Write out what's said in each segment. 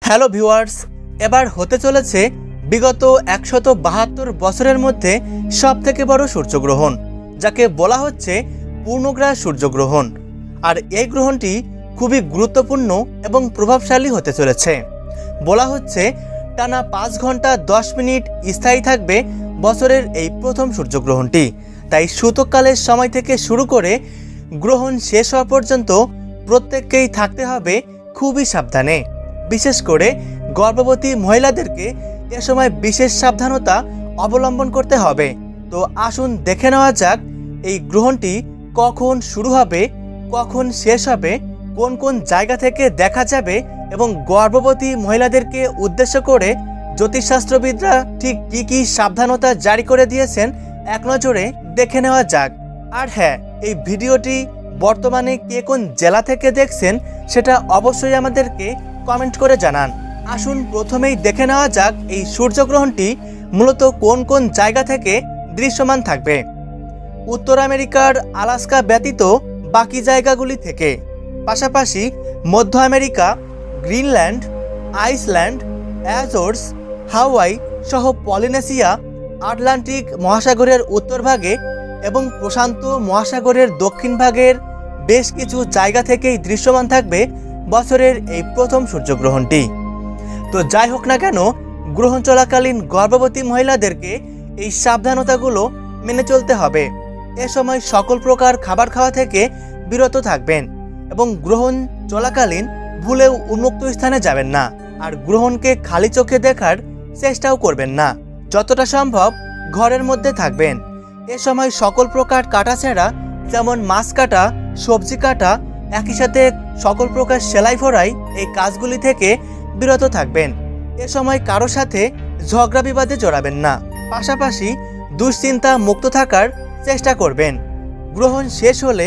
Hello viewers, এবার হতে চলেছে বিগত ১৭২ বছরের মধ্যে সবথেকে বড় সূর্যগ্রহণ, যাকে বলা হচ্ছে পূর্ণগ্রাস সূর্যগ্রহণ। আর এই গ্রহণটি খুবই গুরুত্বপূর্ণ এবং প্রভাবশালী হতে চলেছে। বলা হচ্ছে টানা ৫ ঘন্টা ১০ মিনিট স্থায়ী থাকবে বছরের এই প্রথম সূর্যগ্রহণটি। তাই সূতককালের সময় থেকে শুরু করে গ্রহণ শেষ হওয়া পর্যন্ত প্রত্যেককেই থাকতে হবে খুবই সাবধানে। বিশেষ করে গর্ভবতী মহিলাদেরকে এ সময় বিশেষ সাবধানতা অবলম্বন করতে হবে। তো আসুন দেখে নেওয়া যাক এই গ্রহণটি কখন শুরু হবে, কখন শেষ হবে, কোন কোন জায়গা থেকে দেখা যাবে এবং গর্ভবতী মহিলাদেরকে উদ্দেশ্য করে জ্যোতিষশাস্ত্রবিদরা ঠিক কী কী সাবধানতা জারি করে দিয়েছেন এক নজরে দেখে নেওয়া যাক। আর হ্যাঁ, এই ভিডিওটি বর্তমানে কে কোন জেলা থেকে দেখছেন সেটা অবশ্যই আমাদেরকে কমেন্ট করে জানান। আসুন প্রথমেই দেখে নেওয়া যাক এই সূর্যগ্রহণটি মূলত কোন কোন জায়গা থেকে দৃশ্যমান থাকবে। উত্তর আমেরিকার আলাস্কা ব্যতীত বাকি জায়গাগুলি থেকে, পাশাপাশি মধ্য আমেরিকা, গ্রিনল্যান্ড, আইসল্যান্ড, অ্যাজোর্স, হাওয়াই সহ পলিনেশিয়া, আটলান্টিক মহাসাগরের উত্তর ভাগে এবং প্রশান্ত মহাসাগরের দক্ষিণ ভাগের বেশ কিছু জায়গা থেকেই দৃশ্যমান থাকবে বছরের এই প্রথম সূর্যগ্রহণটি। তো যাই হোক না কেন, গ্রহণ চলাকালীন গর্ভবতী মহিলাদেরকে এই সাবধানতাগুলো মেনে চলতে হবে। এ সময় সকল প্রকার খাবার খাওয়া থেকে বিরত থাকবেন এবং গ্রহণ চলাকালীন ভুলেও উন্মুক্ত স্থানে যাবেন না। আর গ্রহণকে খালি চোখে দেখার চেষ্টাও করবেন না। যতটা সম্ভব ঘরের মধ্যে থাকবেন। এ সময় সকল প্রকার কাটাছেঁড়া, যেমন মাছ কাটা, সবজি কাটা, একই সাথে সকল প্রকার সেলাই ফোড়াই, এই কাজগুলি থেকে বিরত থাকবেন। এ সময় কারো সাথে ঝগড়া বিবাদে জড়াবেন না। পাশাপাশি দুশ্চিন্তা মুক্ত থাকার চেষ্টা করবেন। গ্রহণ শেষ হলে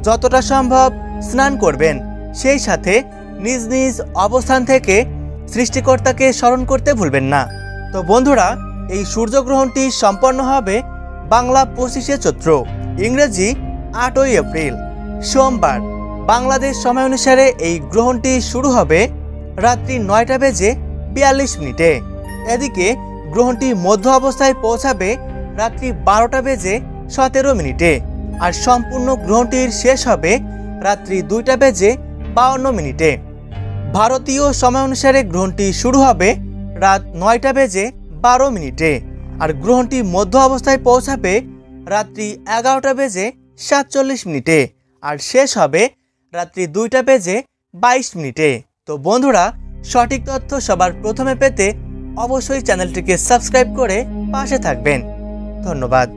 যতটা সম্ভব স্নান করবেন। সেই সাথে নিজ নিজ অবস্থান থেকে সৃষ্টিকর্তাকে স্মরণ করতে ভুলবেন না। তো বন্ধুরা, এই সূর্যগ্রহণটি সম্পন্ন হবে বাংলা ২৫শে চৈত্র, ইংরেজি ৮ই এপ্রিল, সোমবার। বাংলাদেশ সময় অনুসারে এই গ্রহণটি শুরু হবে রাত্রি ৯টা বেজে ৪২ মিনিটে। এদিকে গ্রহণটি মধ্য অবস্থায় পৌঁছাবে রাত্রি ১২টা বেজে ১৭ মিনিটে। আর সম্পূর্ণ গ্রহণটির শেষ হবে রাত্রি ২টা বেজে ৫২ মিনিটে। ভারতীয় সময় অনুসারে গ্রহণটি শুরু হবে রাত ৯টা বেজে ১২ মিনিটে। আর গ্রহণটি মধ্য অবস্থায় পৌঁছাবে রাত্রি ১১টা বেজে ৪৭ মিনিটে। আর শেষ হবে রাত্রি ২টা বেজে ২২ মিনিটে। তো বন্ধুরা, সঠিক তথ্য সবার প্রথমে পেতে অবশ্যই চ্যানেলটিকে সাবস্ক্রাইব করে পাশে থাকবেন। ধন্যবাদ।